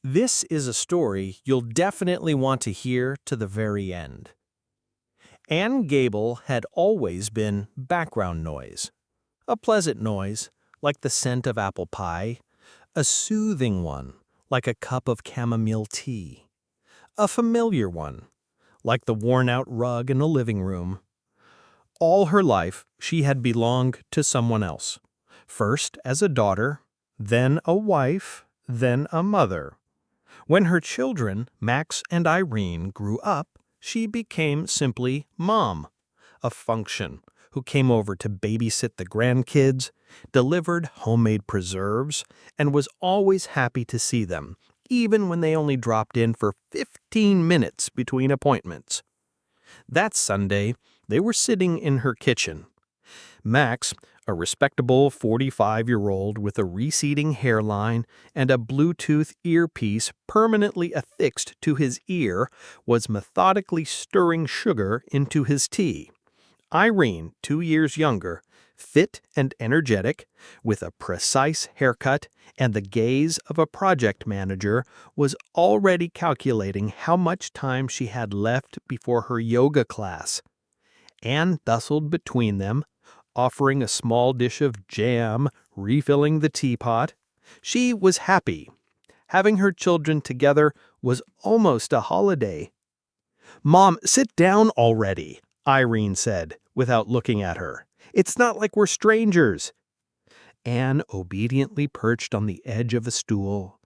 This is a story you'll definitely want to hear to the very end. Anne Gable had always been background noise. A pleasant noise, like the scent of apple pie. A soothing one, like a cup of chamomile tea. A familiar one, like the worn-out rug in a living room. All her life, she had belonged to someone else. First as a daughter, then a wife, then a mother. When her children, Max and Irene, grew up, she became simply Mom, a function who came over to babysit the grandkids, delivered homemade preserves, and was always happy to see them, even when they only dropped in for 15 minutes between appointments. That Sunday, they were sitting in her kitchen. Max, a respectable 45-year-old with a receding hairline and a Bluetooth earpiece permanently affixed to his ear, was methodically stirring sugar into his tea. Irene, 2 years younger, fit and energetic, with a precise haircut and the gaze of a project manager, was already calculating how much time she had left before her yoga class. Anne bustled between them, offering a small dish of jam, refilling the teapot. She was happy. Having her children together was almost a holiday. "Mom, sit down already," Irene said, without looking at her. "It's not like we're strangers." Anne obediently perched on the edge of a stool,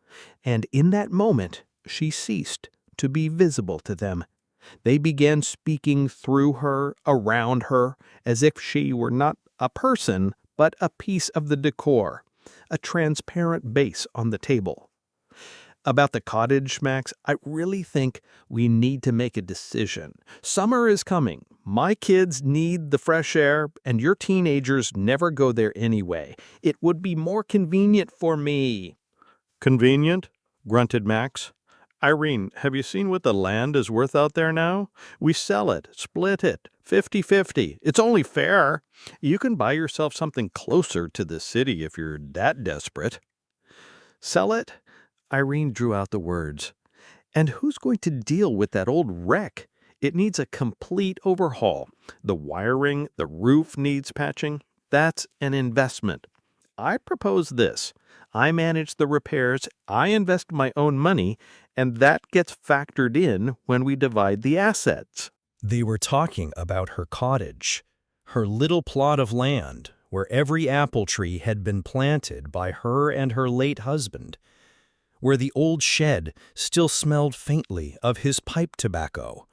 and in that moment she ceased to be visible to them. They began speaking through her, around her, as if she were not a person, but a piece of the decor, a transparent base on the table. "About the cottage, Max, I really think we need to make a decision. Summer is coming. My kids need the fresh air, and your teenagers never go there anyway. It would be more convenient for me." "Convenient?" grunted Max. "Irene, have you seen what the land is worth out there now? We sell it, split it, 50-50. It's only fair. You can buy yourself something closer to the city if you're that desperate." "Sell it?" Irene drew out the words. "And who's going to deal with that old wreck? It needs a complete overhaul. The wiring, the roof needs patching. That's an investment. I propose this. I manage the repairs, I invest my own money, and that gets factored in when we divide the assets." They were talking about her cottage, her little plot of land where every apple tree had been planted by her and her late husband, where the old shed still smelled faintly of his pipe tobacco.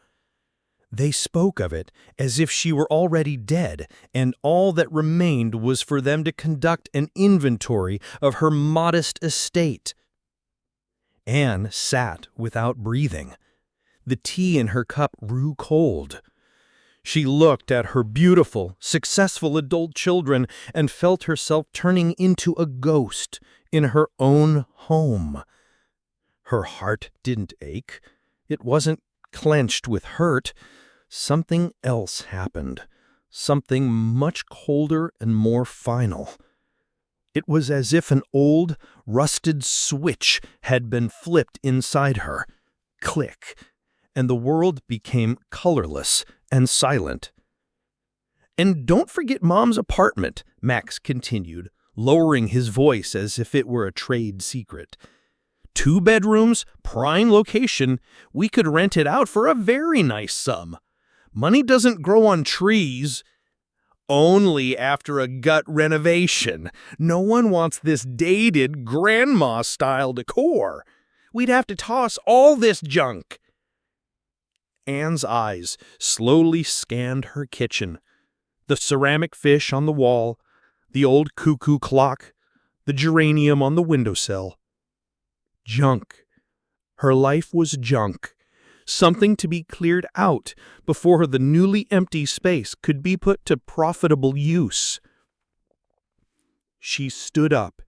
They spoke of it as if she were already dead, and all that remained was for them to conduct an inventory of her modest estate. Anne sat without breathing. The tea in her cup grew cold. She looked at her beautiful, successful adult children and felt herself turning into a ghost in her own home. Her heart didn't ache. It wasn't clenched with hurt. Something else happened, something much colder and more final. It was as if an old, rusted switch had been flipped inside her. Click, and the world became colorless and silent. "And don't forget Mom's apartment," Max continued, lowering his voice as if it were a trade secret. 2 bedrooms, prime location. We could rent it out for a very nice sum. Money doesn't grow on trees. Only after a gut renovation. No one wants this dated grandma-style decor. We'd have to toss all this junk." Anne's eyes slowly scanned her kitchen. The ceramic fish on the wall, the old cuckoo clock, the geranium on the windowsill. Junk. Her life was junk. Something to be cleared out before the newly empty space could be put to profitable use. She stood up.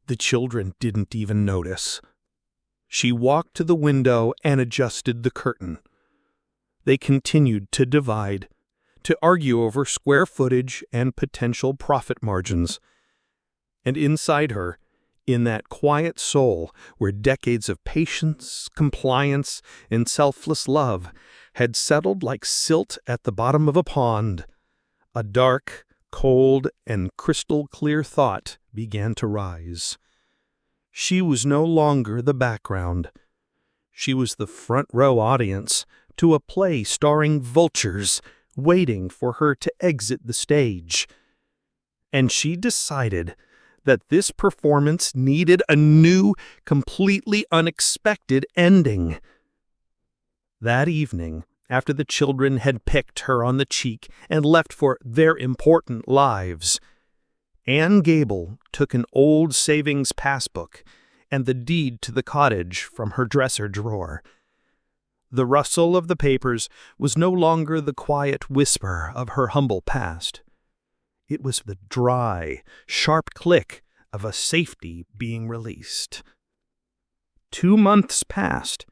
The children didn't even notice. She walked to the window and adjusted the curtain. They continued to divide, to argue over square footage and potential profit margins. And inside her, In that quiet soul where decades of patience, compliance, and selfless love had settled like silt at the bottom of a pond, a dark, cold, and crystal-clear thought began to rise. She was no longer the background. She was the front-row audience to a play starring vultures waiting for her to exit the stage. And she decided that this performance needed a new, completely unexpected ending. That evening, after the children had pecked her on the cheek and left for their important lives, Anne Gable took an old savings passbook and the deed to the cottage from her dresser drawer. The rustle of the papers was no longer the quiet whisper of her humble past. It was the dry, sharp click of a safety being released. 2 months passed.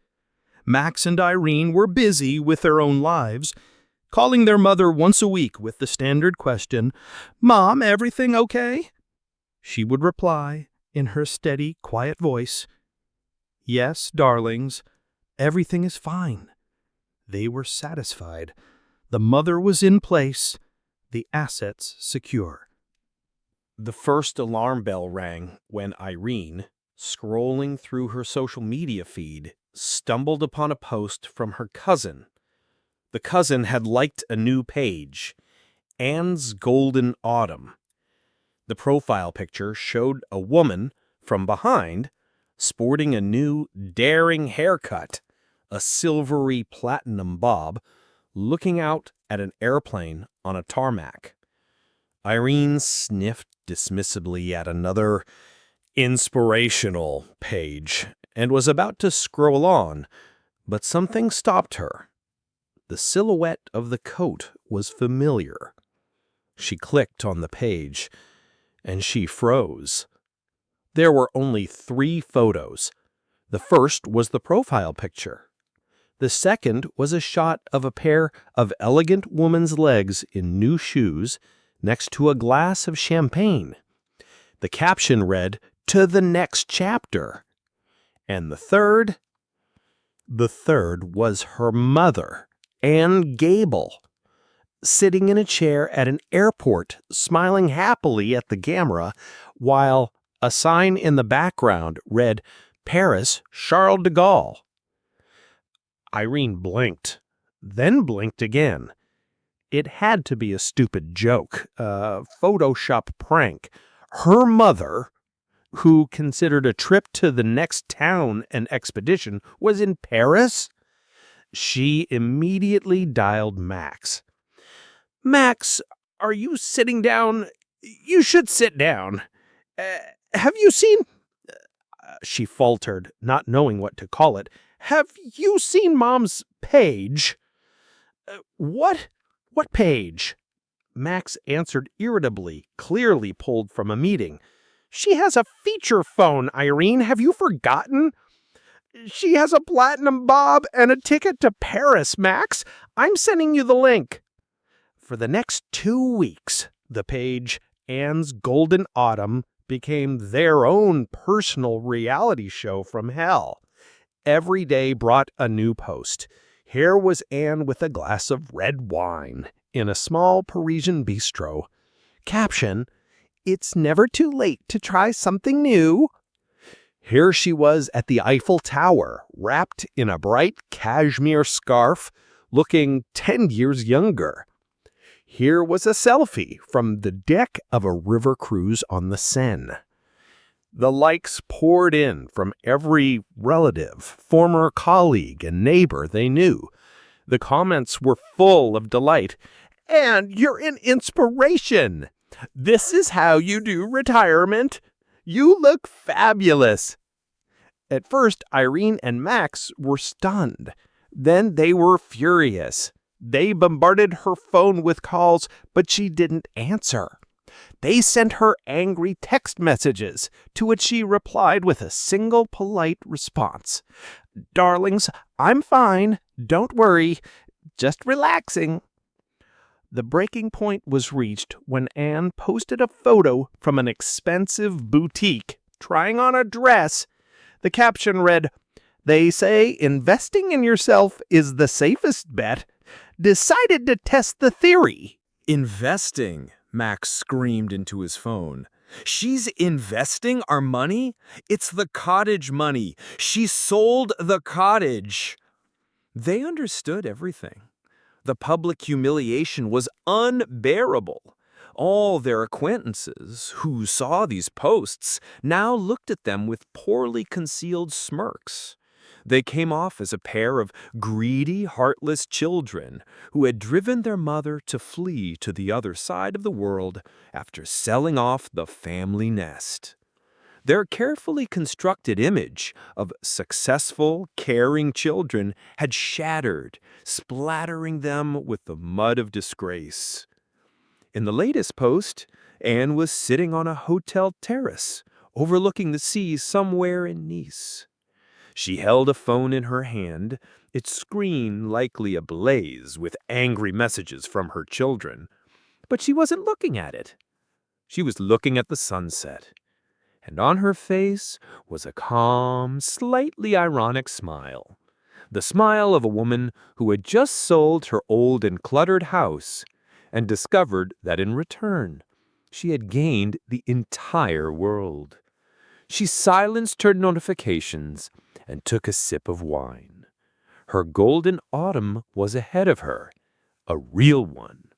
Max and Irene were busy with their own lives, calling their mother once a week with the standard question, "Mom, everything okay?" She would reply, in her steady, quiet voice, "Yes, darlings, everything is fine." They were satisfied. The mother was in place, the assets secure. The first alarm bell rang when Irene, scrolling through her social media feed, stumbled upon a post from her cousin. The cousin had liked a new page, Anne's Golden Autumn. The profile picture showed a woman from behind sporting a new, daring haircut, a silvery platinum bob, looking out at an airplane on a tarmac. Irene sniffed dismissively at another inspirational page and was about to scroll on, but something stopped her. The silhouette of the coat was familiar. She clicked on the page, and she froze. There were only 3 photos. The first was the profile picture. The second was a shot of a pair of elegant woman's legs in new shoes next to a glass of champagne. The caption read, "To the next chapter." And the third was her mother, Anne Gable, sitting in a chair at an airport, smiling happily at the camera, while a sign in the background read, "Paris, Charles de Gaulle." Irene blinked, then blinked again. It had to be a stupid joke, a Photoshop prank. Her mother, who considered a trip to the next town an expedition, was in Paris? She immediately dialed Max. "Max, are you sitting down? You should sit down. Have you seen—" She faltered, not knowing what to call it. "Have you seen Mom's page?" What page?" Max answered irritably, clearly pulled from a meeting. "She has a feature phone, Irene. Have you forgotten? She has a platinum bob and a ticket to Paris, Max. I'm sending you the link." For the next 2 weeks, the page Anne's Golden Autumn became their own personal reality show from hell. Every day brought a new post. Here was Anne with a glass of red wine in a small Parisian bistro. Caption, "It's never too late to try something new." Here she was at the Eiffel Tower, wrapped in a bright cashmere scarf, looking 10 years younger. Here was a selfie from the deck of a river cruise on the Seine. The likes poured in from every relative, former colleague, and neighbor they knew. The comments were full of delight. "And you're an inspiration. This is how you do retirement. You look fabulous." At first, Irene and Max were stunned. Then they were furious. They bombarded her phone with calls, but she didn't answer. They sent her angry text messages, to which she replied with a single polite response. "Darlings, I'm fine. Don't worry. Just relaxing." The breaking point was reached when Anne posted a photo from an expensive boutique trying on a dress. The caption read, "They say investing in yourself is the safest bet. Decided to test the theory." Investing, Max screamed into his phone. She's investing our money? It's the cottage money. She sold the cottage. They understood everything. The public humiliation was unbearable. All their acquaintances who saw these posts now looked at them with poorly concealed smirks. They came off as a pair of greedy, heartless children who had driven their mother to flee to the other side of the world after selling off the family nest. Their carefully constructed image of successful, caring children had shattered, splattering them with the mud of disgrace. In the latest post, Anne was sitting on a hotel terrace, overlooking the sea somewhere in Nice. She held a phone in her hand, its screen likely ablaze with angry messages from her children. But she wasn't looking at it. She was looking at the sunset. And on her face was a calm, slightly ironic smile. The smile of a woman who had just sold her old and cluttered house and discovered that in return, she had gained the entire world. She silenced her notifications and took a sip of wine. Her golden autumn was ahead of her, a real one.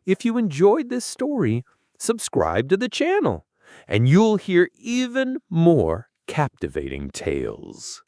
If you enjoyed this story, subscribe to the channel, and you'll hear even more captivating tales.